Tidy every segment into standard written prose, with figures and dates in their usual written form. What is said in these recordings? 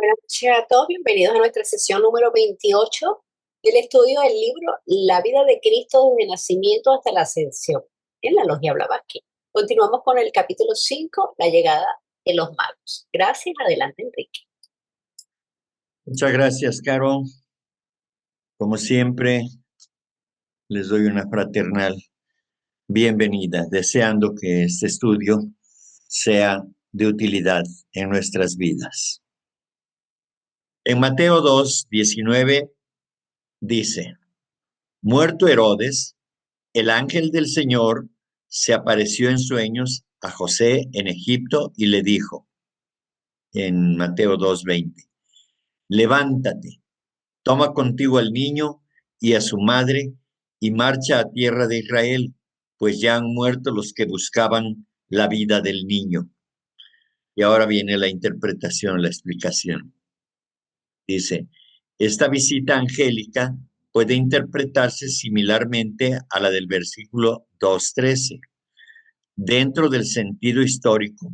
Buenas noches a todos, bienvenidos a nuestra sesión número 28 del estudio del libro La vida de Cristo desde el nacimiento hasta la ascensión, en la Logia Blavatsky. Continuamos con el capítulo 5, la llegada de los magos. Gracias, adelante Enrique. Muchas gracias, Caro. Como siempre, les doy una fraternal bienvenida, deseando que este estudio sea de utilidad en nuestras vidas. En Mateo 2:19 dice: Muerto Herodes, el ángel del Señor se apareció en sueños a José en Egipto y le dijo, en Mateo 2:20, levántate, toma contigo al niño y a su madre y marcha a tierra de Israel, pues ya han muerto los que buscaban la vida del niño. Y ahora viene la interpretación, la explicación. Dice, esta visita angélica puede interpretarse similarmente a la del versículo 2:13. Dentro del sentido histórico,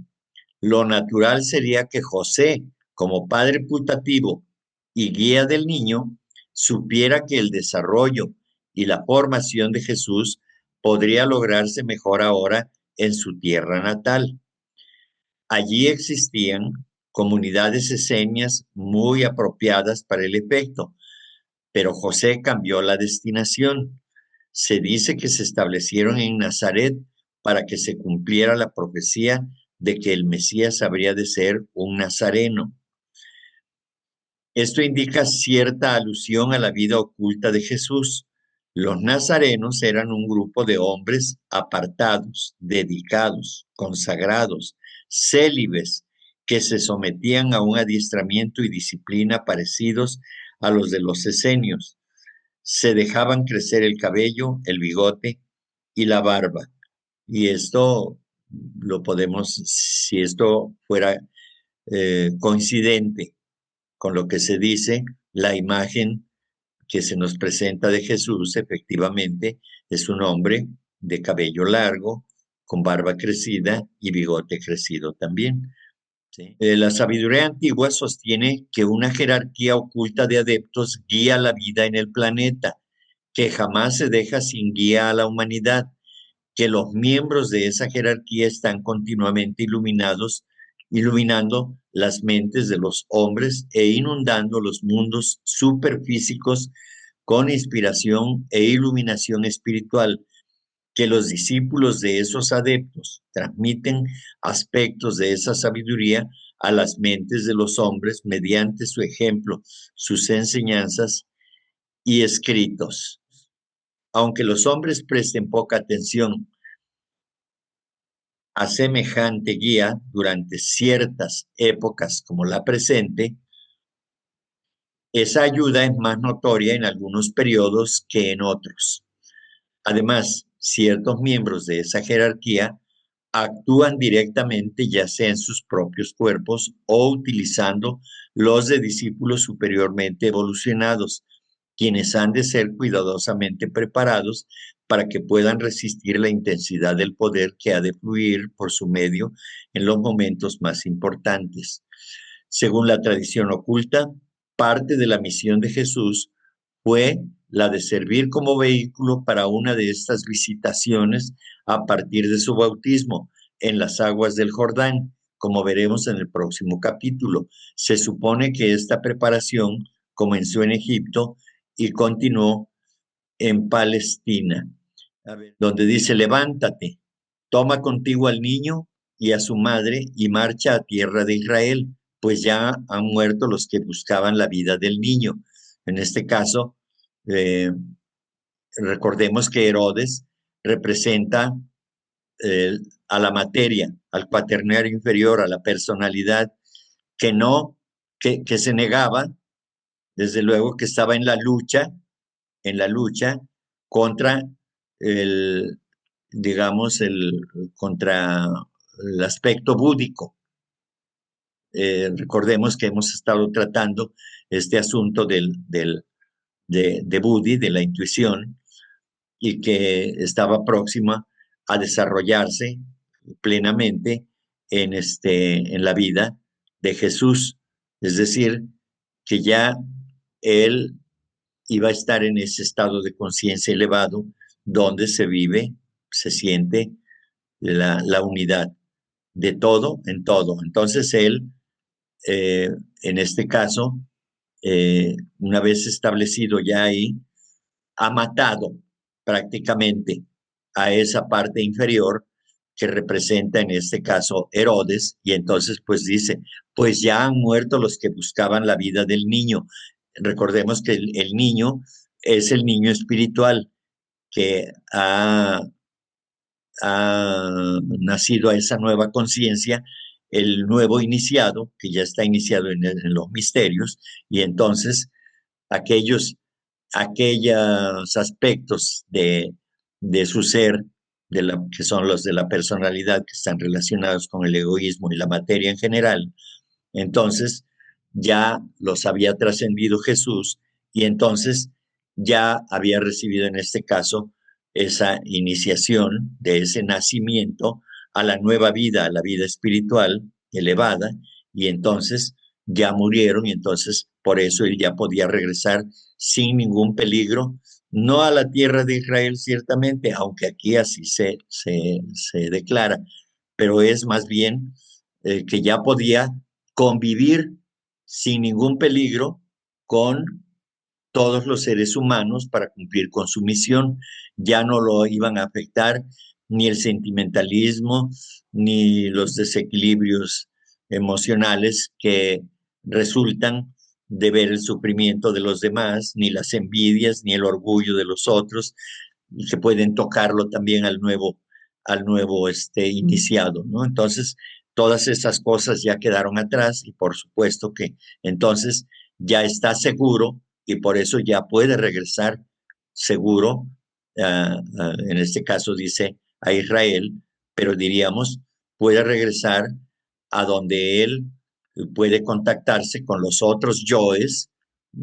lo natural sería que José, como padre putativo y guía del niño, supiera que el desarrollo y la formación de Jesús podría lograrse mejor ahora en su tierra natal. Allí existían comunidades esenias muy apropiadas para el efecto, pero José cambió la destinación. Se dice que se establecieron en Nazaret para que se cumpliera la profecía de que el Mesías habría de ser un nazareno. Esto indica cierta alusión a la vida oculta de Jesús. Los nazarenos eran un grupo de hombres apartados, dedicados, consagrados, célibes, que se sometían a un adiestramiento y disciplina parecidos a los de los esenios. Se dejaban crecer el cabello, el bigote y la barba. Y esto lo podemos, si esto fuera coincidente con lo que se dice, la imagen que se nos presenta de Jesús efectivamente es un hombre de cabello largo, con barba crecida y bigote crecido también. ¿Sí? La sabiduría antigua sostiene que una jerarquía oculta de adeptos guía la vida en el planeta, que jamás se deja sin guía a la humanidad, que los miembros de esa jerarquía están continuamente iluminando las mentes de los hombres e inundando los mundos superfísicos con inspiración e iluminación espiritual, que los discípulos de esos adeptos transmiten aspectos de esa sabiduría a las mentes de los hombres mediante su ejemplo, sus enseñanzas y escritos. Aunque los hombres presten poca atención a semejante guía durante ciertas épocas como la presente, esa ayuda es más notoria en algunos periodos que en otros. Además, ciertos miembros de esa jerarquía actúan directamente ya sea en sus propios cuerpos o utilizando los de discípulos superiormente evolucionados, quienes han de ser cuidadosamente preparados para que puedan resistir la intensidad del poder que ha de fluir por su medio en los momentos más importantes. Según la tradición oculta, parte de la misión de Jesús fue la de servir como vehículo para una de estas visitaciones a partir de su bautismo en las aguas del Jordán, como veremos en el próximo capítulo. Se supone que esta preparación comenzó en Egipto y continuó en Palestina, donde dice, levántate, toma contigo al niño y a su madre y marcha a tierra de Israel, pues ya han muerto los que buscaban la vida del niño. En este caso, recordemos que Herodes representa a la materia, al cuaternario inferior, a la personalidad que se negaba, desde luego que estaba en la lucha contra contra el aspecto búdico. Recordemos que hemos estado tratando este asunto de Budi, de la intuición, y que estaba próxima a desarrollarse plenamente en la vida de Jesús, Es decir, que ya él iba a estar en ese estado de conciencia elevado donde se vive, se siente la unidad de todo en todo. Entonces él, en este caso, una vez establecido ya ahí, ha matado prácticamente a esa parte inferior que representa en este caso Herodes, y entonces pues dice, pues ya han muerto los que buscaban la vida del niño. Recordemos que el niño es el niño espiritual que ha nacido a esa nueva conciencia, el nuevo iniciado, que ya está iniciado en los misterios, y entonces aquellos aspectos de su ser, que son los de la personalidad, que están relacionados con el egoísmo y la materia en general, entonces ya los había trascendido Jesús y entonces ya había recibido en este caso esa iniciación de ese nacimiento a la nueva vida, a la vida espiritual elevada, y entonces ya murieron y entonces por eso él ya podía regresar sin ningún peligro, no a la tierra de Israel ciertamente, aunque aquí así se declara, pero es más bien que ya podía convivir sin ningún peligro con todos los seres humanos para cumplir con su misión. Ya no lo iban a afectar ni el sentimentalismo, ni los desequilibrios emocionales que resultan de ver el sufrimiento de los demás, ni las envidias, ni el orgullo de los otros, que pueden tocarlo también al nuevo iniciado, ¿no? Entonces, todas esas cosas ya quedaron atrás y por supuesto que entonces ya está seguro y por eso ya puede regresar seguro, en este caso dice a Israel, pero diríamos, puede regresar a donde él puede contactarse con los otros yoes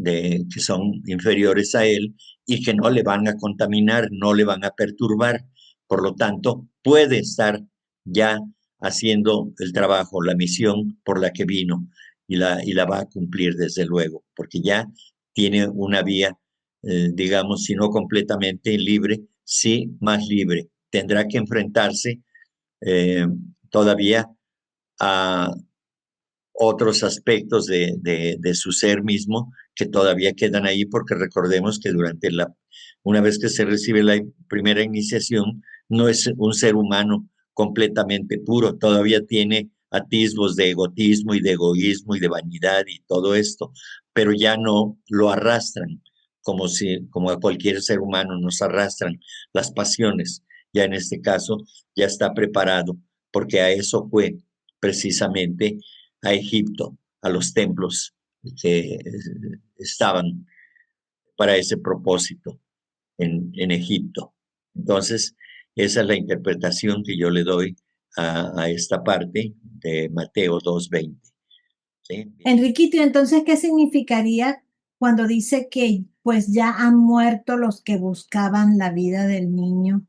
que son inferiores a él y que no le van a contaminar, no le van a perturbar. Por lo tanto, puede estar ya haciendo el trabajo, la misión por la que vino y la va a cumplir desde luego, porque ya tiene una vía, digamos, si no completamente libre, sí más libre. Tendrá que enfrentarse eh, todavía a otros aspectos de su ser mismo que todavía quedan ahí, porque recordemos que una vez que se recibe la primera iniciación, no es un ser humano completamente puro, todavía tiene atisbos de egotismo y de egoísmo y de vanidad y todo esto, pero ya no lo arrastran como a cualquier ser humano nos arrastran las pasiones. Ya en este caso ya está preparado, porque a eso fue precisamente a Egipto, a los templos que estaban para ese propósito en Egipto. Entonces, esa es la interpretación que yo le doy a esta parte de Mateo 2:20. ¿Sí? Enriquito, entonces, ¿qué significaría cuando dice que pues ya han muerto los que buscaban la vida del niño?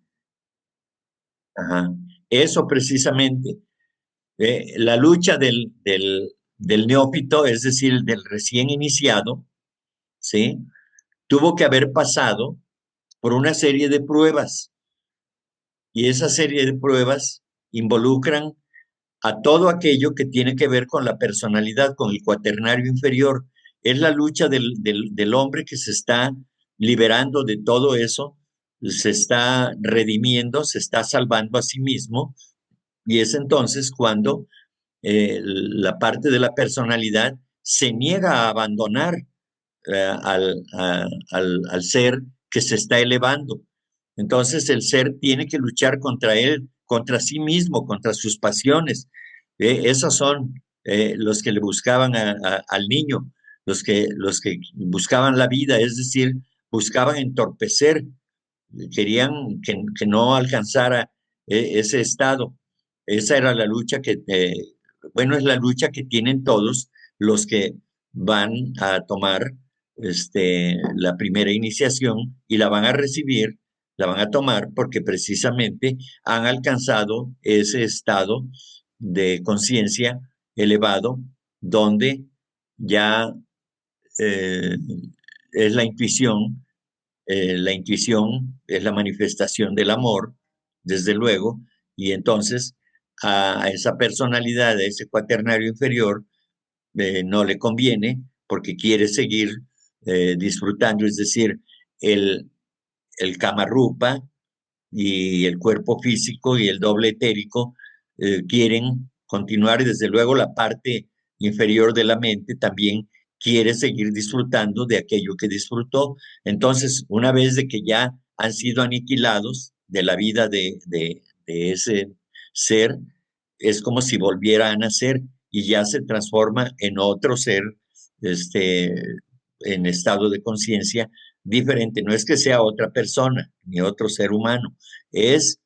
Ajá. Eso precisamente, la lucha del neófito, es decir, del recién iniciado, ¿sí? Tuvo que haber pasado por una serie de pruebas y esa serie de pruebas involucran a todo aquello que tiene que ver con la personalidad, con el cuaternario inferior. Es la lucha del hombre que se está liberando de todo eso, se está redimiendo, se está salvando a sí mismo, y es entonces cuando la parte de la personalidad se niega a abandonar al ser que se está elevando. Entonces el ser tiene que luchar contra él, contra sí mismo, contra sus pasiones. Esos son los que le buscaban al niño, los que buscaban la vida, es decir, buscaban entorpecer, querían que no alcanzara ese estado. Esa era la lucha bueno, es la lucha que tienen todos los que van a tomar la primera iniciación y la van a recibir, la van a tomar porque precisamente han alcanzado ese estado de conciencia elevado donde ya es la intuición. La intuición es la manifestación del amor, desde luego, y entonces a esa personalidad, a ese cuaternario inferior, no le conviene porque quiere seguir disfrutando, es decir, el, el Kamarupa y el cuerpo físico y el doble etérico quieren continuar y desde luego la parte inferior de la mente también quiere seguir disfrutando de aquello que disfrutó. Entonces, una vez de que ya han sido aniquilados de la vida de ese ser, es como si volviera a nacer y ya se transforma en otro ser, este, en estado de conciencia diferente. No es que sea otra persona ni otro ser humano, es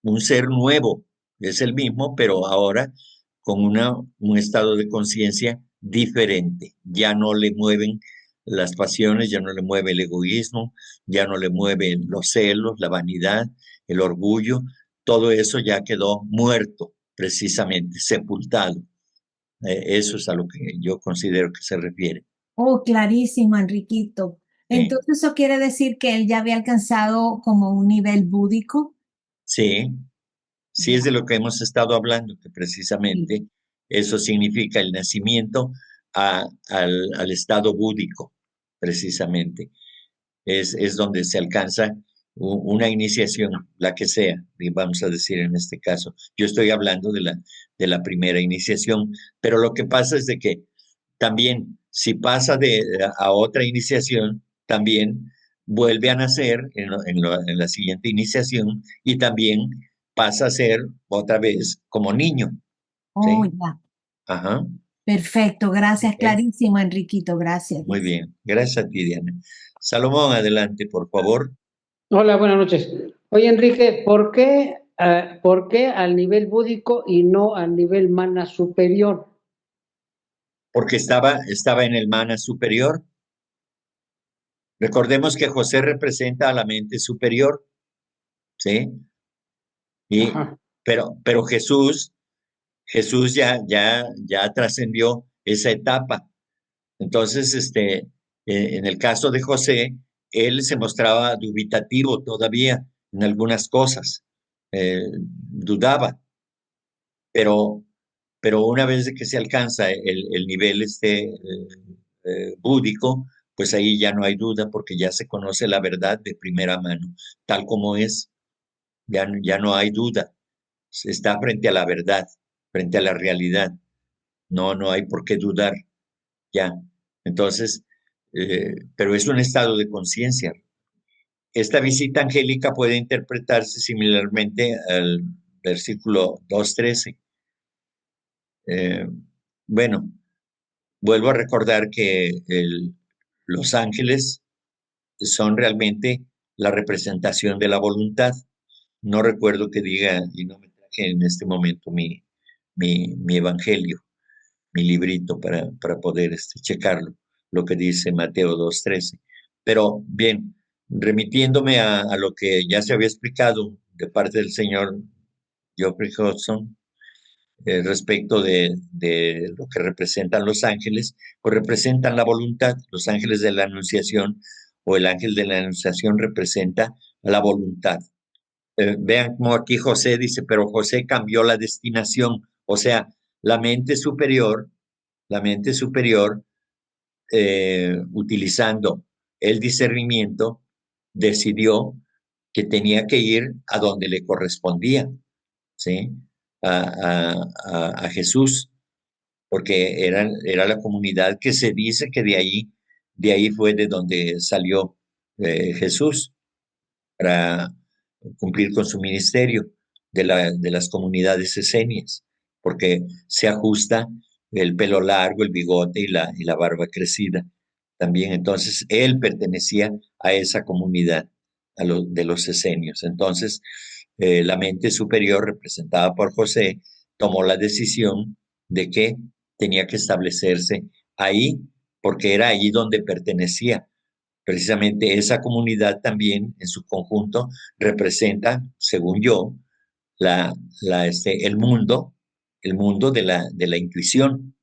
un ser nuevo, es el mismo, pero ahora con un estado de conciencia diferente. Ya no le mueven las pasiones, ya no le mueve el egoísmo, ya no le mueven los celos, la vanidad, el orgullo, todo eso ya quedó muerto, precisamente, sepultado. Eso es a lo que yo considero que se refiere. Oh, clarísimo, Enriquito. Sí, Entonces, ¿eso quiere decir que él ya había alcanzado como un nivel búdico? sí, sí es de Ya, lo que hemos estado hablando, que sí. precisamente eso significa el nacimiento al estado búdico, precisamente. Es donde se alcanza una iniciación, la que sea, vamos a decir en este caso. Yo estoy hablando de la primera iniciación, pero lo que pasa es de que también, si pasa a otra iniciación, también vuelve a nacer en la siguiente iniciación y también pasa a ser otra vez como niño, Oh, ¿sí? ya. Ajá, Perfecto, gracias, ¿ok? clarísimo, Enriquito, gracias. Muy bien. Gracias a ti, Diana. Salomón, adelante, por favor. Hola, buenas noches. Oye, Enrique, por qué al nivel búdico y no al nivel mana superior? Porque estaba en el mana superior. Recordemos que José representa a la mente superior, ¿sí? Y, Ajá. pero Jesús ya trascendió esa etapa. Entonces, en el caso de José, él se mostraba dubitativo todavía en algunas cosas, dudaba, pero, pero una vez de que se alcanza el nivel búdico, pues ahí ya no hay duda porque ya se conoce la verdad de primera mano, tal como es, ya no hay duda, se está frente a la verdad, frente a la realidad, no hay por qué dudar, ya. Entonces, pero es un estado de conciencia. Esta visita angélica puede interpretarse similarmente al versículo 2:13. Bueno, vuelvo a recordar que los ángeles son realmente la representación de la voluntad. No recuerdo que diga, y no me traje en este momento mi evangelio, mi librito para poder checarlo, lo que dice Mateo 2:13. Pero bien, remitiéndome a lo que ya se había explicado de parte del señor Geoffrey Hodgson, respecto de lo que representan los ángeles, pues representan la voluntad. Los ángeles de la Anunciación o el ángel de la Anunciación representa la voluntad. Vean cómo aquí José dice, pero José cambió la destinación, o sea, la mente superior, la mente superior, utilizando el discernimiento, decidió que tenía que ir a donde le correspondía, ¿sí? A Jesús, porque era la comunidad que se dice que de ahí fue de donde salió Jesús para cumplir con su ministerio de las comunidades esenias, porque se ajusta el pelo largo, el bigote y la barba crecida. También entonces él pertenecía a esa comunidad de los esenios. Entonces la mente superior representada por José tomó la decisión de que tenía que establecerse ahí porque era ahí donde pertenecía. Precisamente esa comunidad también en su conjunto representa, según yo, el mundo de la intuición,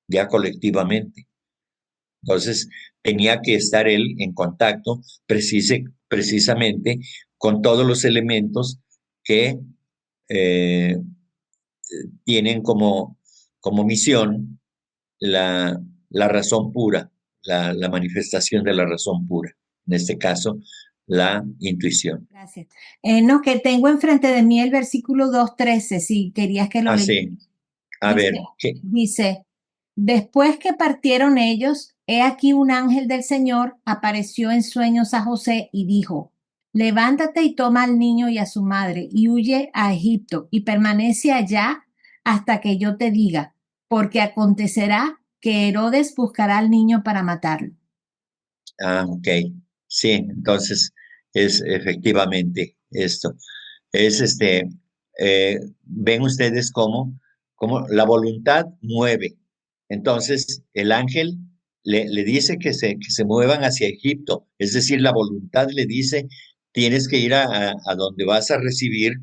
ya colectivamente. Entonces, tenía que estar él en contacto precisamente con todos los elementos que eh, tienen como misión la razón pura, la manifestación de la razón pura. En este caso, la intuición. Gracias. No, que tengo enfrente de mí el versículo 2:13, si querías que lo Ah, leyera. sí. A ver, ¿qué? Dice, después que partieron ellos, he aquí un ángel del Señor apareció en sueños a José y dijo, levántate y toma al niño y a su madre y huye a Egipto y permanece allá hasta que yo te diga, porque acontecerá que Herodes buscará al niño para matarlo. Ah, ok. Sí, entonces es efectivamente esto. Es ven ustedes cómo la voluntad mueve. Entonces el ángel le dice que se muevan hacia Egipto. Es decir, la voluntad le dice, tienes que ir a donde vas a recibir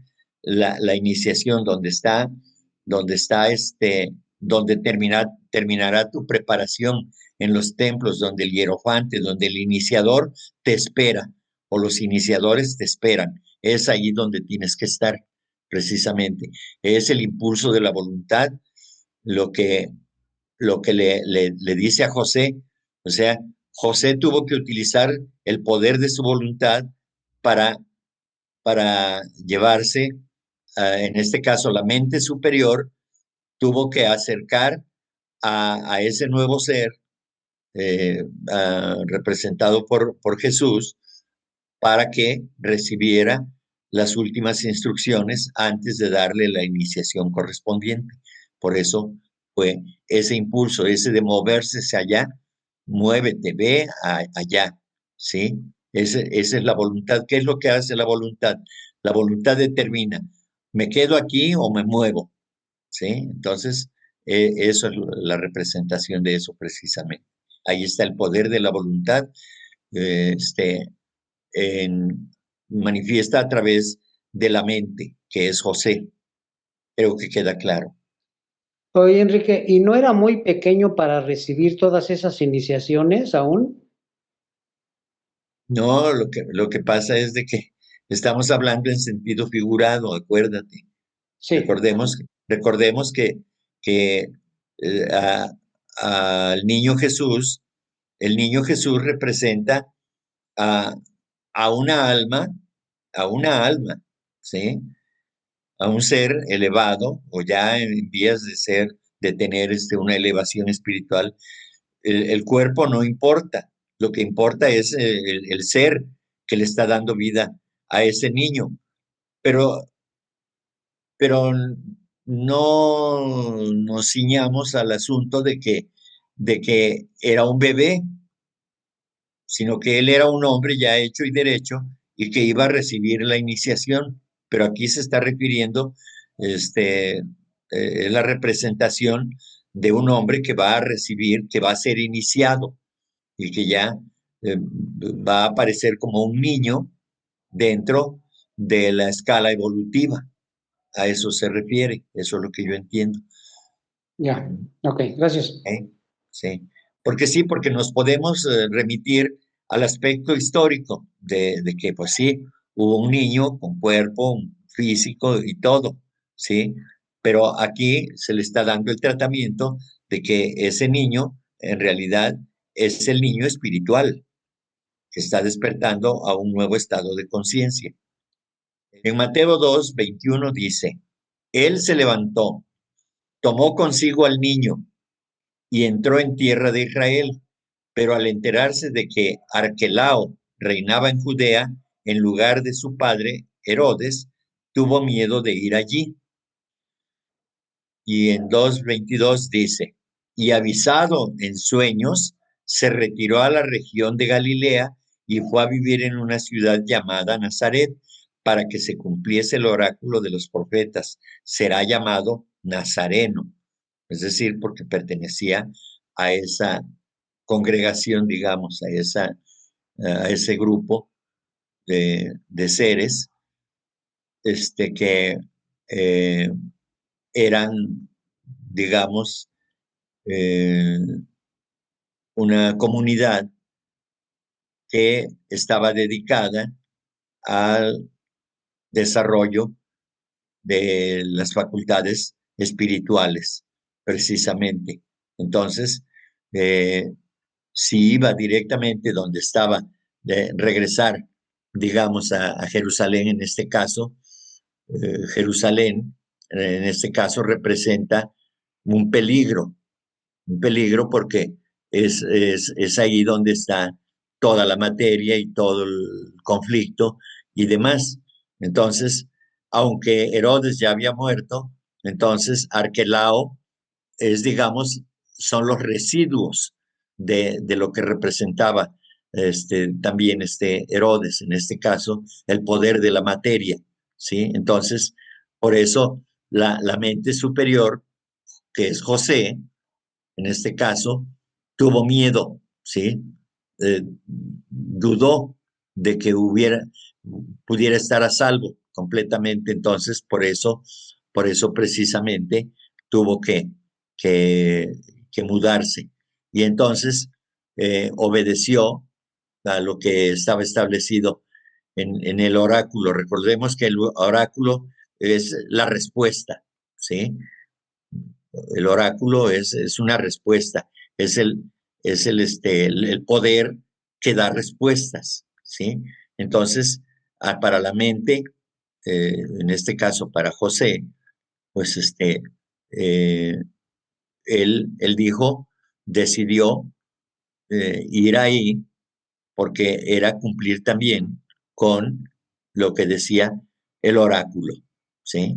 la iniciación, donde terminará tu preparación en los templos, donde el hierofante, donde el iniciador te espera, o los iniciadores te esperan. Es allí donde tienes que estar, precisamente. Es el impulso de la voluntad lo que le dice a José. O sea, José tuvo que utilizar el poder de su voluntad para, para llevarse, en este caso, la mente superior, tuvo que acercar a ese nuevo ser representado por Jesús, para que recibiera las últimas instrucciones antes de darle la iniciación correspondiente. Por eso fue ese impulso, ese de moverse hacia allá, muévete, ve allá, ¿sí? Esa es la voluntad. ¿Qué es lo que hace la voluntad? La voluntad determina, ¿me quedo aquí o me muevo? ¿Sí? Entonces, eso es la representación de eso precisamente. Ahí está el poder de la voluntad, manifiesta a través de la mente, que es José. Creo que queda claro. Oye, Enrique, ¿y no era muy pequeño para recibir todas esas iniciaciones aún? No, lo que pasa es de que estamos hablando en sentido figurado, acuérdate. Sí. Recordemos que al niño Jesús, el niño Jesús representa a, a una alma, ¿sí? A un ser elevado o ya en vías de tener una elevación espiritual. El cuerpo no importa, lo que importa es el ser que le está dando vida a ese niño, pero no nos ciñamos al asunto de que era un bebé, sino que él era un hombre ya hecho y derecho y que iba a recibir la iniciación. Pero aquí se está refiriendo, la representación de un hombre que va a recibir, que va a ser iniciado y que ya va a aparecer como un niño dentro de la escala evolutiva. A eso se refiere, eso es lo que yo entiendo. Ya, ok, gracias. Sí, porque nos podemos remitir al aspecto histórico de que, pues sí, hubo un niño con cuerpo un físico y todo, ¿sí? Pero aquí se le está dando el tratamiento de que ese niño, en realidad, es el niño espiritual, que está despertando a un nuevo estado de conciencia. En Mateo 2:21 dice, Él se levantó, tomó consigo al niño y entró en tierra de Israel, pero al enterarse de que Arquelao reinaba en Judea en lugar de su padre Herodes, tuvo miedo de ir allí. Y en 2:22 dice, y avisado en sueños, se retiró a la región de Galilea y fue a vivir en una ciudad llamada Nazaret, para que se cumpliese el oráculo de los profetas. Será llamado Nazareno, es decir, porque pertenecía a esa congregación, digamos, a ese grupo de seres que eran, digamos, una comunidad que estaba dedicada al desarrollo de las facultades espirituales, precisamente. Entonces, si iba directamente donde estaba, de regresar, digamos, a Jerusalén en este caso, Jerusalén en este caso representa un peligro porque es ahí donde está toda la materia y todo el conflicto y demás. Entonces, aunque Herodes ya había muerto, entonces Arquelao es, digamos, son los residuos de lo que representaba también Herodes, en este caso, el poder de la materia, ¿sí? Entonces, por eso la mente superior, que es José, en este caso, tuvo miedo, ¿sí? Dudó de que pudiera estar a salvo completamente, entonces por eso precisamente tuvo que mudarse. Y entonces obedeció a lo que estaba establecido en el oráculo. Recordemos que el oráculo es la respuesta, ¿sí? El oráculo es una respuesta, es el poder que da respuestas, ¿sí? Entonces, para la mente, en este caso para José, pues él decidió ir ahí porque era cumplir también con lo que decía el oráculo, ¿sí?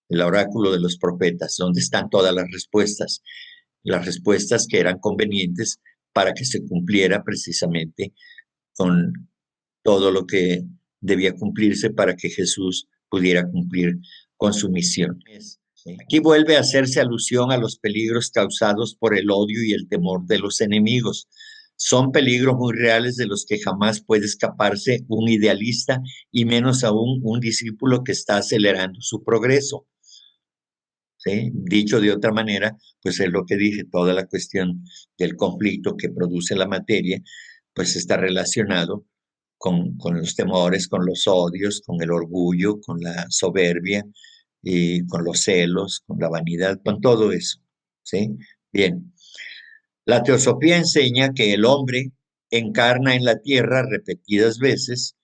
El oráculo de los profetas, donde están todas las respuestas que eran convenientes para que se cumpliera precisamente con todo lo que debía cumplirse para que Jesús pudiera cumplir con su misión. Aquí vuelve a hacerse alusión a los peligros causados por el odio y el temor de los enemigos. Son peligros muy reales de los que jamás puede escaparse un idealista y menos aún un discípulo que está acelerando su progreso. ¿Sí? Dicho de otra manera, pues es lo que dije, toda la cuestión del conflicto que produce la materia, pues está relacionado con los temores, con los odios, con el orgullo, con la soberbia y con los celos, con la vanidad, con todo eso. ¿Sí? Bien. La teosofía enseña que el hombre encarna en la tierra repetidas veces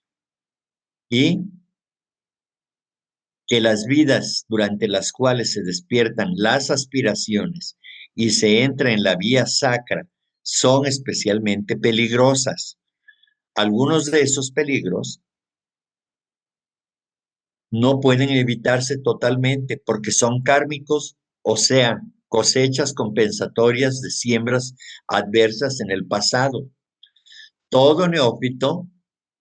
y que las vidas durante las cuales se despiertan las aspiraciones y se entra en la vía sacra son especialmente peligrosas. Algunos de esos peligros no pueden evitarse totalmente porque son kármicos, o sea, cosechas compensatorias de siembras adversas en el pasado. Todo neófito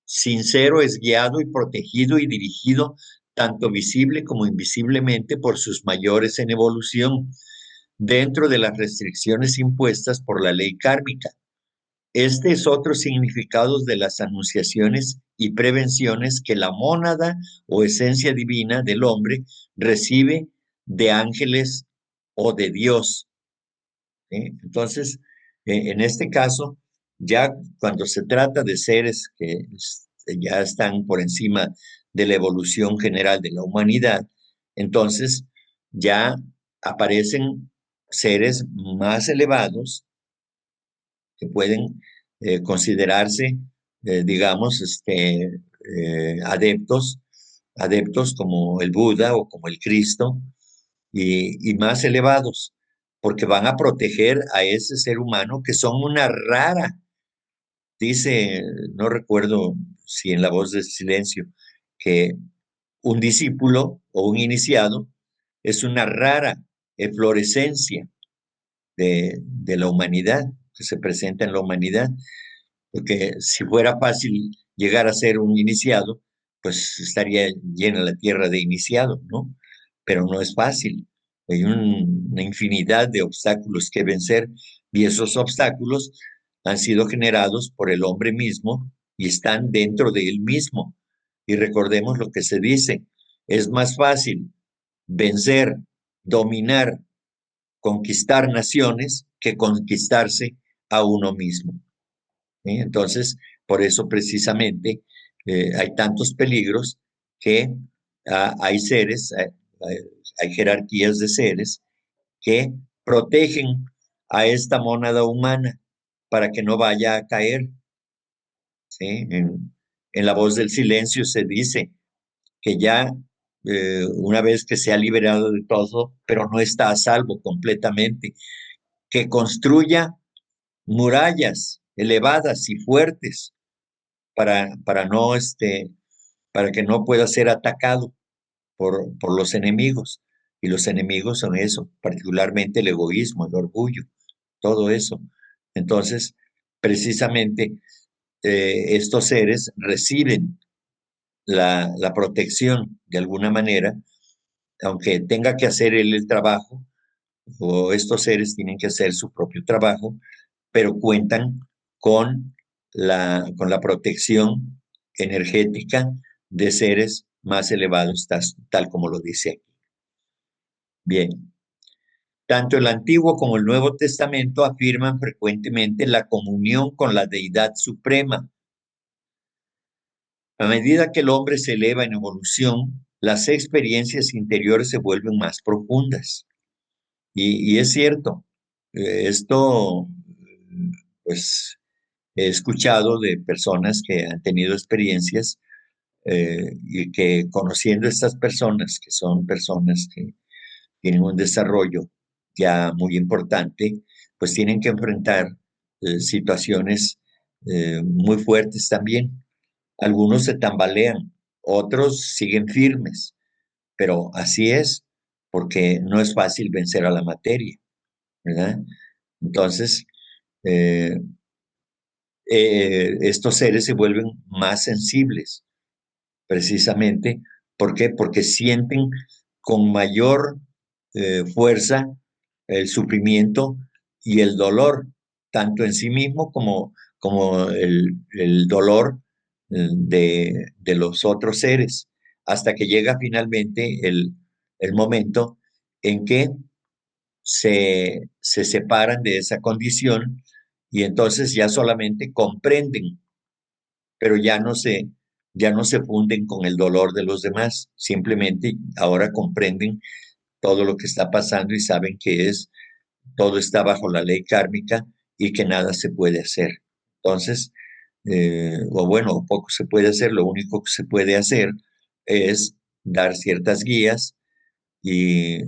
sincero es guiado y protegido y dirigido tanto visible como invisiblemente por sus mayores en evolución, dentro de las restricciones impuestas por la ley kármica. Este es otro significado de las anunciaciones y prevenciones que la mónada o esencia divina del hombre recibe de ángeles o de Dios. Entonces, en este caso, ya cuando se trata de seres que ya están por encima de la evolución general de la humanidad, entonces ya aparecen seres más elevados que pueden considerarse, digamos, adeptos como el Buda o como el Cristo, y más elevados, porque van a proteger a ese ser humano que son una rara. Dice, no recuerdo si en La Voz del Silencio, que un discípulo o un iniciado es una rara eflorescencia de la humanidad, que se presenta en la humanidad, porque si fuera fácil llegar a ser un iniciado, pues estaría llena la tierra de iniciados, ¿no? Pero no es fácil. Hay una infinidad de obstáculos que vencer y esos obstáculos han sido generados por el hombre mismo y están dentro de él mismo. Y recordemos lo que se dice, es más fácil vencer, dominar, conquistar naciones que conquistarse a uno mismo. ¿Sí? Entonces, por eso precisamente hay tantos peligros que hay seres, hay jerarquías de seres que protegen a esta mónada humana para que no vaya a caer. ¿Sí? En La Voz del Silencio se dice que ya una vez que se ha liberado de todo, pero no está a salvo completamente, que construya murallas elevadas y fuertes para no, para que no pueda ser atacado por los enemigos. Y los enemigos son eso, particularmente el egoísmo, el orgullo, todo eso. Entonces, precisamente, estos seres reciben la protección de alguna manera, aunque tenga que hacer él el trabajo, o estos seres tienen que hacer su propio trabajo, pero cuentan con con la protección energética de seres más elevados, tal como lo dice aquí. Bien, tanto el Antiguo como el Nuevo Testamento afirman frecuentemente la comunión con la Deidad Suprema. A medida que el hombre se eleva en evolución, las experiencias interiores se vuelven más profundas. Y es cierto, esto, pues, he escuchado de personas que han tenido experiencias y que conociendo a estas personas, que son personas que tienen un desarrollo ya muy importante, pues tienen que enfrentar situaciones muy fuertes también. Algunos se tambalean, otros siguen firmes, pero así es, porque no es fácil vencer a la materia, ¿verdad? Entonces, eh, estos seres se vuelven más sensibles, precisamente. ¿Por qué? Porque sienten con mayor fuerza el sufrimiento y el dolor, tanto en sí mismo como el dolor de los otros seres, hasta que llega finalmente el momento en que se separan de esa condición y entonces ya solamente comprenden, pero ya no se funden con el dolor de los demás, simplemente ahora comprenden todo lo que está pasando y saben que todo está bajo la ley kármica y que nada se puede hacer. Entonces, o bueno, poco se puede hacer, lo único que se puede hacer es dar ciertas guías y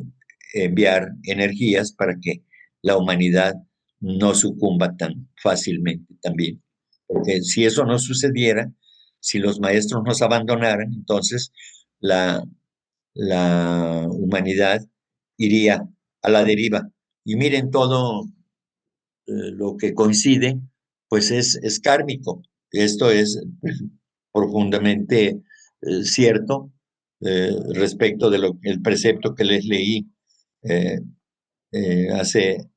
enviar energías para que la humanidad no sucumba tan fácilmente también. Porque si eso no sucediera, si los maestros nos abandonaran, entonces la, la humanidad iría a la deriva. Y miren, todo lo que coincide, pues es kármico. Esto es profundamente cierto respecto de el precepto que les leí eh, hace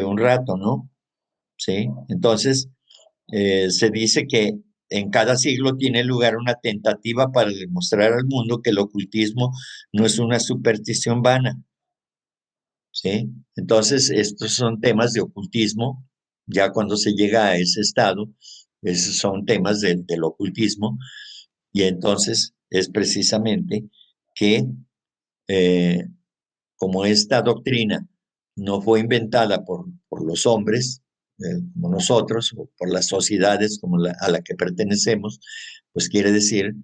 un rato, ¿no? Sí, entonces se dice que en cada siglo tiene lugar una tentativa para demostrar al mundo que el ocultismo no es una superstición vana, ¿sí? Entonces, estos son temas de ocultismo, ya cuando se llega a ese estado, esos son temas del ocultismo, y entonces es precisamente que como esta doctrina no fue inventada por los hombres, como nosotros, o por las sociedades a la que pertenecemos, pues quiere decir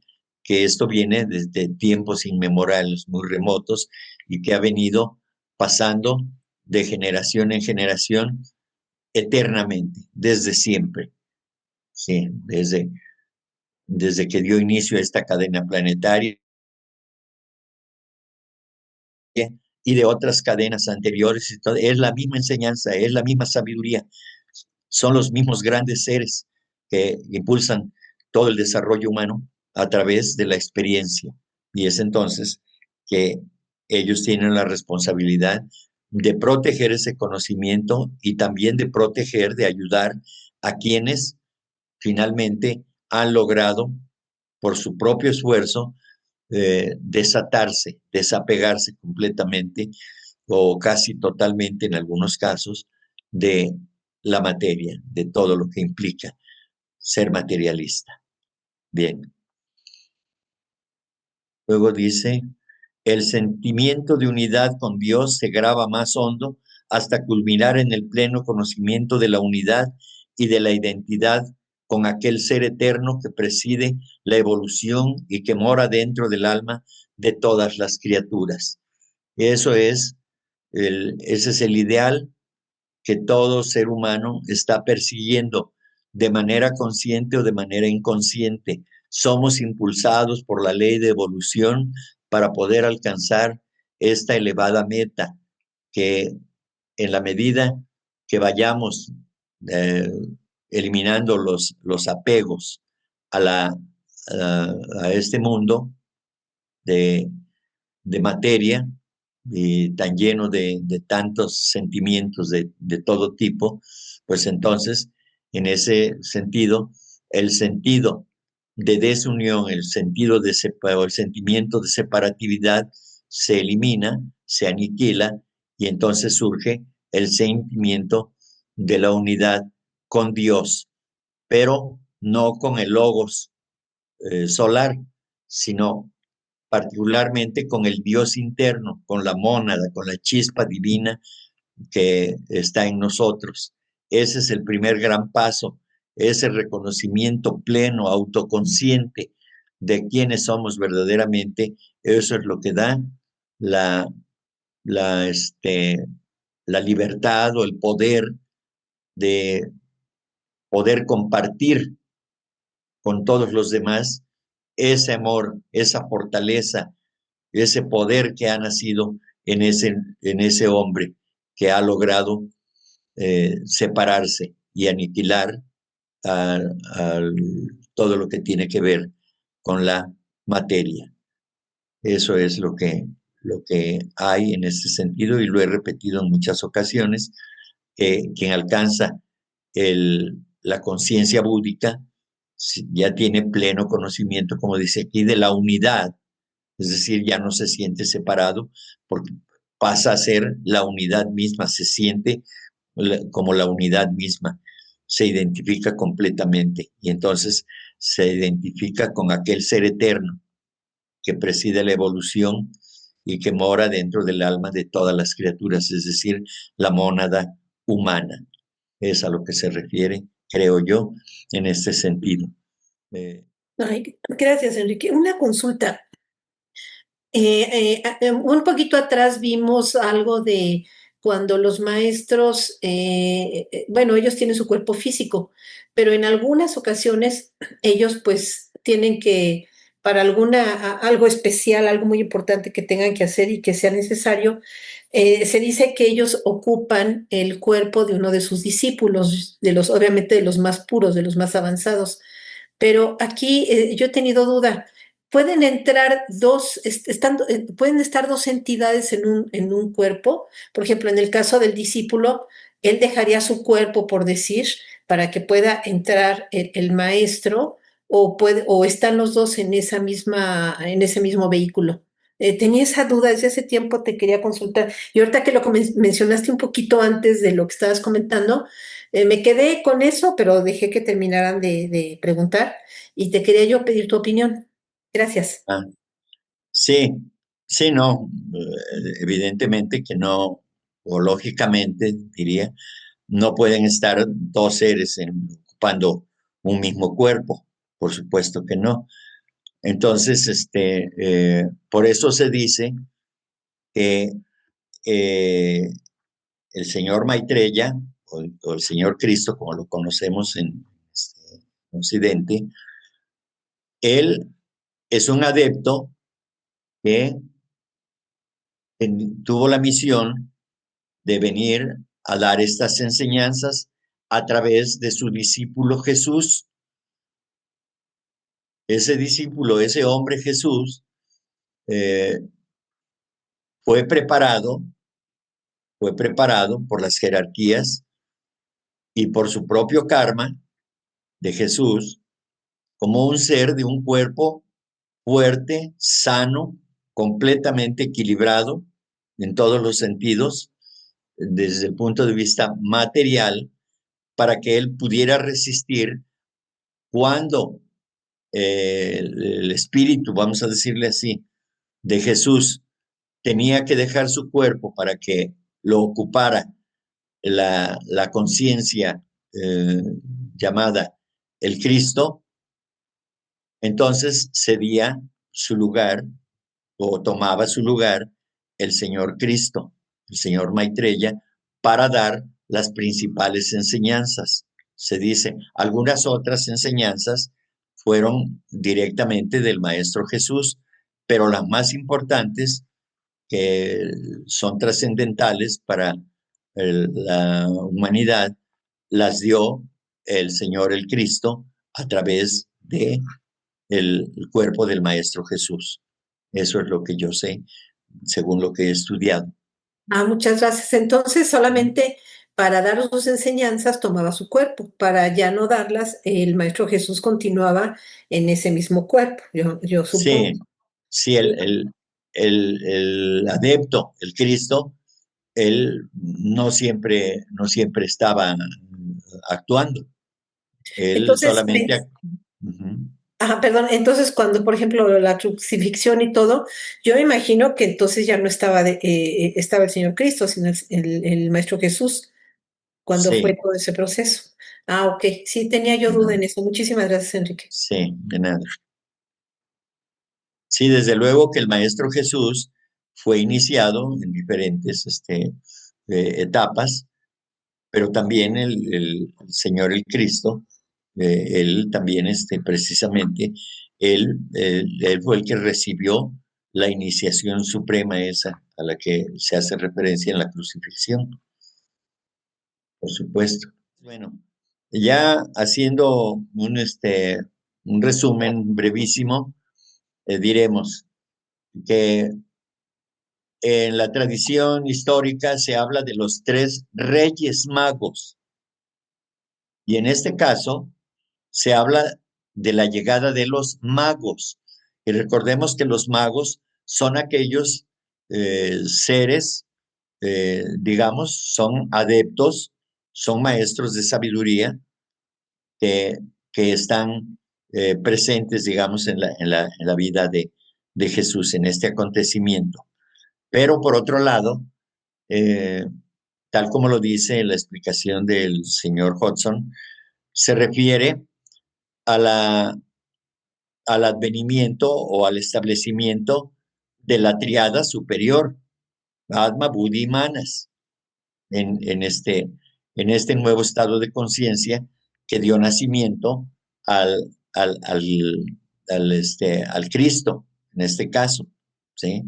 que esto viene desde tiempos inmemoriales, muy remotos, y que ha venido pasando de generación en generación eternamente, desde siempre, ¿sí? Desde que dio inicio a esta cadena planetaria y de otras cadenas anteriores, es la misma enseñanza, es la misma sabiduría, son los mismos grandes seres que impulsan todo el desarrollo humano a través de la experiencia. Y es entonces que ellos tienen la responsabilidad de proteger ese conocimiento y también de proteger, de ayudar a quienes finalmente han logrado, por su propio esfuerzo, desatarse, desapegarse completamente o casi totalmente en algunos casos de la materia, de todo lo que implica ser materialista. Bien. Luego dice, el sentimiento de unidad con Dios se graba más hondo hasta culminar en el pleno conocimiento de la unidad y de la identidad con aquel ser eterno que preside la evolución y que mora dentro del alma de todas las criaturas. Ese es el ideal que todo ser humano está persiguiendo de manera consciente o de manera inconsciente. Somos impulsados por la ley de evolución para poder alcanzar esta elevada meta, que en la medida que vayamos eliminando los apegos a este mundo de materia, y tan lleno de tantos sentimientos de todo tipo, pues entonces, en ese sentido, el sentido de desunión, el sentido el sentimiento de separatividad se elimina, se aniquila, y entonces surge el sentimiento de la unidad con Dios, pero no con el logos solar, sino particularmente con el Dios interno, con la mónada, con la chispa divina que está en nosotros. Ese es el primer gran paso, ese reconocimiento pleno, autoconsciente de quiénes somos verdaderamente. Eso es lo que da la libertad o el poder de poder compartir con todos los demás ese amor, esa fortaleza, ese poder que ha nacido en ese hombre que ha logrado separarse y aniquilar todo lo que tiene que ver con la materia. Eso es lo que hay en ese sentido, y lo he repetido en muchas ocasiones. Quien alcanza la conciencia búdica ya tiene pleno conocimiento, como dice aquí, de la unidad. Es decir, ya no se siente separado porque pasa a ser la unidad misma, se siente como la unidad misma, se identifica completamente, y entonces se identifica con aquel ser eterno que preside la evolución y que mora dentro del alma de todas las criaturas, es decir, la mónada humana. Es a lo que se refiere, creo yo, en este sentido. Ay, gracias, Enrique. Una consulta. Un poquito atrás vimos algo de cuando los maestros, bueno, ellos tienen su cuerpo físico, pero en algunas ocasiones ellos pues tienen que, para algo especial, algo muy importante que tengan que hacer y que sea necesario, se dice que ellos ocupan el cuerpo de uno de sus discípulos, obviamente de los más puros, de los más avanzados. Pero aquí yo he tenido duda. ¿Pueden entrar pueden estar dos entidades en un cuerpo? Por ejemplo, en el caso del discípulo, él dejaría su cuerpo, por decir, para que pueda entrar el maestro, o están los dos en ese mismo vehículo. Tenía esa duda desde hace tiempo, te quería consultar. Y ahorita que lo mencionaste un poquito antes de lo que estabas comentando, me quedé con eso, pero dejé que terminaran de preguntar y te quería yo pedir tu opinión. Gracias. Sí, sí, no, evidentemente que no, o lógicamente diría, no pueden estar dos seres ocupando un mismo cuerpo, por supuesto que no. Entonces, por eso se dice que el señor Maitreya, o el señor Cristo, como lo conocemos en Occidente, él es un adepto que tuvo la misión de venir a dar estas enseñanzas a través de su discípulo Jesús. Ese discípulo, ese hombre Jesús, fue preparado por las jerarquías y por su propio karma de Jesús como un ser de un cuerpo fuerte, sano, completamente equilibrado en todos los sentidos, desde el punto de vista material, para que él pudiera resistir cuando el espíritu, vamos a decirle así, de Jesús tenía que dejar su cuerpo para que lo ocupara la conciencia llamada el Cristo, entonces cedía su lugar o tomaba su lugar el Señor Cristo, el Señor Maitreya, para dar las principales enseñanzas. Se dice, algunas otras enseñanzas fueron directamente del Maestro Jesús, pero las más importantes, que son trascendentales para la humanidad, las dio el Señor el Cristo a través de el cuerpo del Maestro Jesús. Eso es lo que yo sé, según lo que he estudiado. Muchas gracias. Entonces, solamente para dar sus enseñanzas tomaba su cuerpo, para ya no darlas, el Maestro Jesús continuaba en ese mismo cuerpo, yo supongo. Sí, el adepto, el Cristo, él no siempre estaba actuando. Él Entonces, solamente... perdón, entonces cuando, por ejemplo, la crucifixión y todo, yo me imagino que entonces ya no estaba, estaba el Señor Cristo, sino el Maestro Jesús, cuando fue Sí, todo ese proceso. Ok, sí, tenía yo duda en eso. Muchísimas gracias, Enrique. sí, de nada. Sí, desde luego que el Maestro Jesús fue iniciado en diferentes etapas, pero también el Señor el Cristo, él también precisamente, él fue el que recibió la iniciación suprema esa a la que se hace referencia en la crucifixión, por supuesto. Bueno, ya haciendo un resumen brevísimo, diremos que en la tradición histórica se habla de los 3 reyes magos. Y en este caso se habla de la llegada de los magos. Y recordemos que los magos son aquellos seres, digamos, son adeptos, son maestros de sabiduría que están presentes, digamos, en la vida de Jesús, en este acontecimiento. Pero por otro lado, tal como lo dice la explicación del señor Hodgson, se refiere al advenimiento o al establecimiento de la triada superior, Atma, Buddhi y Manas, en este nuevo estado de conciencia que dio nacimiento al Cristo, en este caso, ¿sí?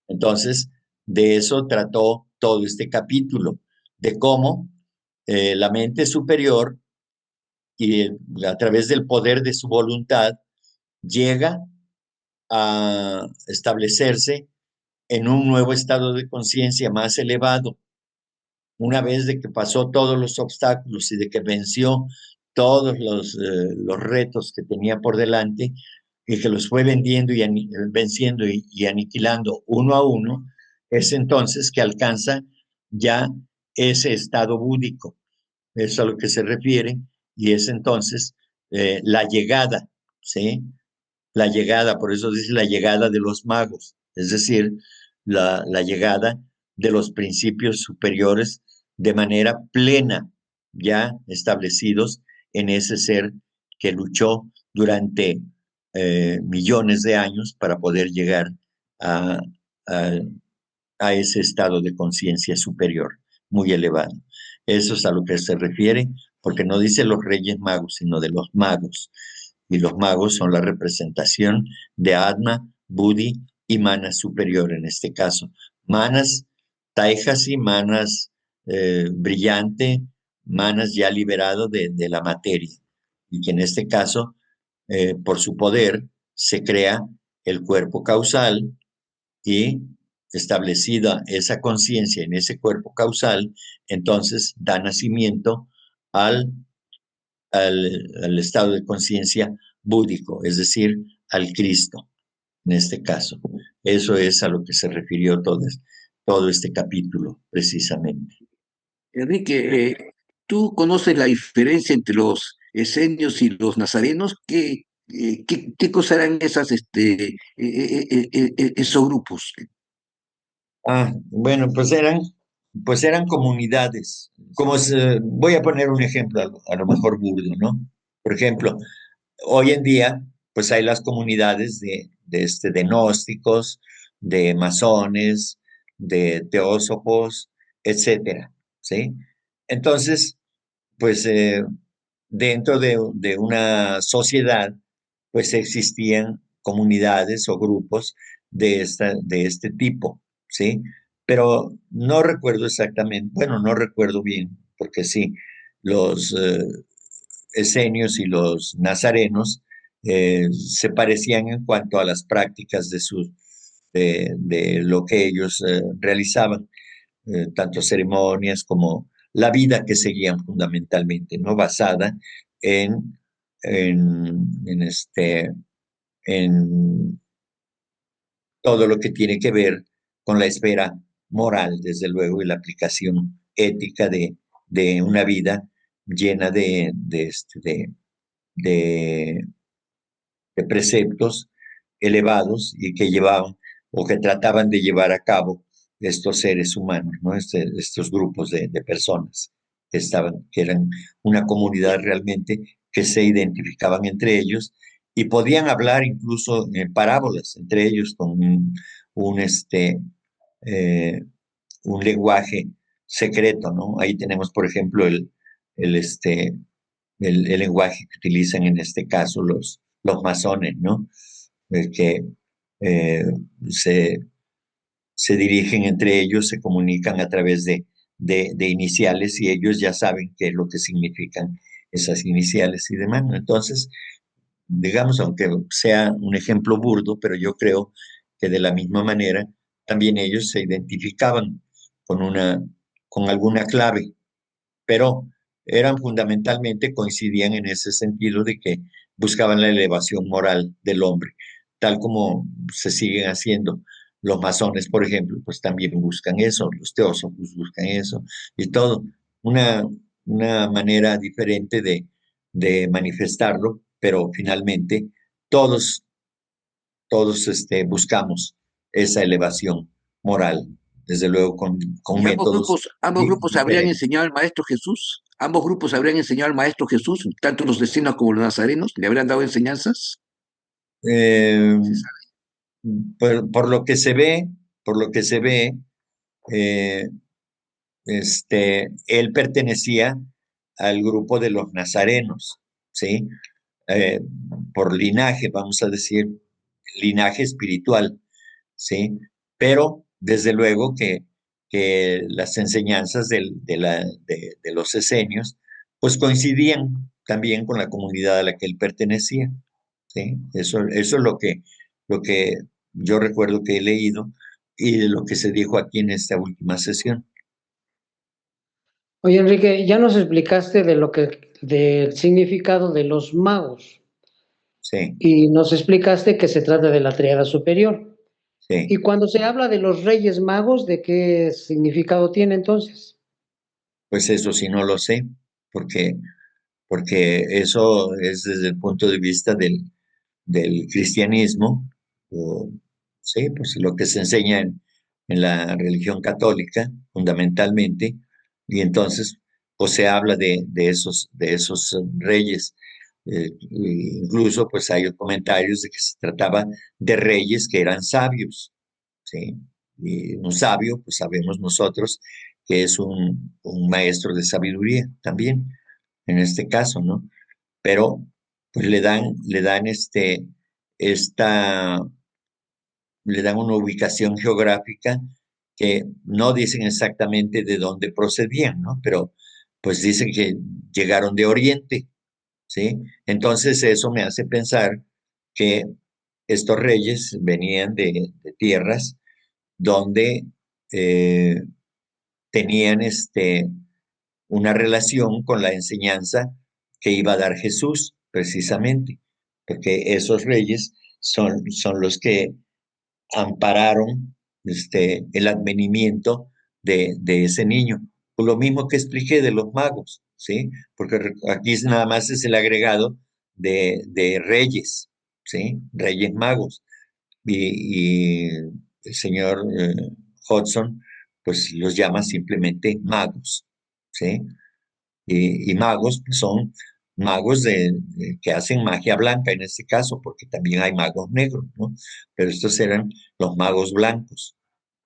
Entonces, de eso trató todo este capítulo, de cómo la mente superior y a través del poder de su voluntad llega a establecerse en un nuevo estado de conciencia más elevado. Una vez de que pasó todos los obstáculos y de que venció todos los retos que tenía por delante y que los fue venciendo y aniquilando uno a uno, es entonces que alcanza ya ese estado búdico. Eso es a lo que se refiere, y es entonces la llegada, ¿sí? La llegada, por eso dice la llegada de los magos, es decir, la llegada de los principios superiores de manera plena, ya establecidos en ese ser que luchó durante millones de años para poder llegar a, a ese estado de conciencia superior, muy elevado. Eso es a lo que se refiere, porque no dice los reyes magos, sino de los magos. Y los magos son la representación de Atma, Buddhi y Manas superior en este caso. Manas Taihasi, Manas brillante, Manas ya liberado de la materia. Y que en este caso, por su poder, se crea el cuerpo causal y establecida esa conciencia en ese cuerpo causal, entonces da nacimiento al estado de conciencia búdico, es decir, al Cristo, en este caso. Eso es a lo que se refirió todo este capítulo, precisamente. Enrique, ¿Tú conoces la diferencia entre los esenios y los nazarenos? ¿Qué cosa eran esos grupos? Bueno, pues eran comunidades. Voy a poner un ejemplo, a lo mejor burdo, ¿no? Por ejemplo, hoy en día, pues hay las comunidades de gnósticos, de masones, de teósofos, etcétera, ¿sí? Entonces, pues dentro de una sociedad, pues existían comunidades o grupos de este tipo, ¿sí? Pero no recuerdo exactamente, bueno, no recuerdo bien, porque sí, los esenios y los nazarenos se parecían en cuanto a las prácticas de lo que ellos realizaban, tanto ceremonias como la vida que seguían fundamentalmente, ¿no? Basada en, en todo lo que tiene que ver con la esfera moral, desde luego, y la aplicación ética de una vida llena de, de preceptos elevados y que llevaban o que trataban de llevar a cabo estos seres humanos, ¿no? Estos grupos de personas que eran una comunidad realmente que se identificaban entre ellos y podían hablar incluso en parábolas entre ellos con un, este, eh, un lenguaje secreto, ¿no? Ahí tenemos, por ejemplo, el, este, el lenguaje que utilizan en este caso los masones, ¿no? Que eh, se, se dirigen entre ellos, se comunican a través de iniciales y ellos ya saben qué es lo que significan esas iniciales y demás, ¿no? Entonces, digamos, aunque sea un ejemplo burdo, pero yo creo que de la misma manera también ellos se identificaban con con alguna clave, pero eran fundamentalmente, coincidían en ese sentido de que buscaban la elevación moral del hombre, tal como se siguen haciendo. Los masones, por ejemplo, pues también buscan eso, los teósofos buscan eso, y todo. Una, una manera diferente de manifestarlo, pero finalmente todos, todos buscamos esa elevación moral, desde luego con ¿Y métodos ambos grupos habrían diferentes. enseñado al Maestro Jesús? ¿Ambos grupos habrían enseñado al Maestro Jesús, tanto los esenios como los nazarenos? ¿Le habrían dado enseñanzas? Eh, ¿Se sabe? por lo que se ve, por lo que se ve, eh, él pertenecía al grupo de los nazarenos, ¿sí? Eh, por linaje, vamos a decir, linaje espiritual, ¿sí? Pero desde luego que las enseñanzas de los esenios, pues coincidían también con la comunidad a la que él pertenecía, ¿sí? Eso es lo que yo recuerdo que he leído y de lo que se dijo aquí en esta última sesión. Oye, Enrique, ya nos explicaste del significado de los magos Sí, y nos explicaste que se trata de la tríada superior. sí. Y cuando se habla de los Reyes Magos, ¿de qué significado tiene entonces? Pues eso sí no lo sé, porque, porque eso es desde el punto de vista del cristianismo, o, sí, pues lo que se enseña en la religión católica, fundamentalmente, y entonces, pues se habla de esos reyes. Incluso, pues hay comentarios de que se trataba de reyes que eran sabios, ¿sí? Y un sabio, pues sabemos nosotros que es un maestro de sabiduría también, en este caso, ¿no? Pero pues le dan esta, le dan una ubicación geográfica que no dicen exactamente de dónde procedían, ¿no? Pero pues dicen que llegaron de Oriente, ¿sí? Entonces eso me hace pensar que estos reyes venían de tierras donde eh, tenían una relación con la enseñanza que iba a dar Jesús, precisamente, porque esos reyes son los que ampararon el advenimiento de ese niño. Por lo mismo que expliqué de los magos, ¿sí? Porque aquí nada más es el agregado de reyes, ¿sí? Reyes magos. Y el señor Hodgson, pues los llama simplemente magos, ¿sí? Y magos pues, son magos que hacen magia blanca en este caso, porque también hay magos negros, ¿no? Pero estos eran los magos blancos.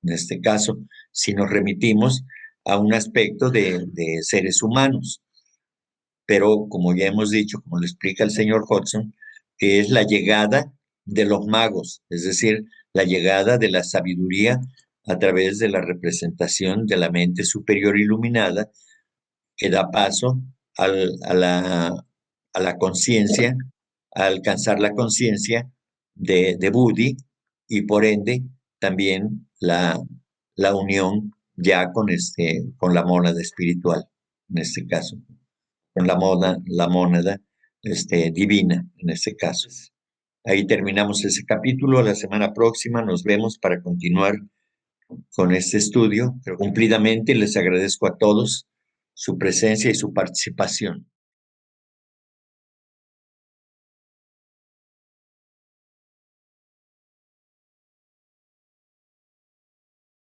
En este caso, si nos remitimos a un aspecto de seres humanos. Pero como ya hemos dicho, como lo explica el señor Hodgson, que es la llegada de los magos, es decir, la llegada de la sabiduría a través de la representación de la mente superior iluminada que da paso a la conciencia, a alcanzar la conciencia de Budi y por ende también la unión ya con la mónada espiritual, en este caso, con la mónada divina, en este caso. Ahí terminamos ese capítulo. La semana próxima nos vemos para continuar con este estudio. Pero cumplidamente les agradezco a todos su presencia y su participación.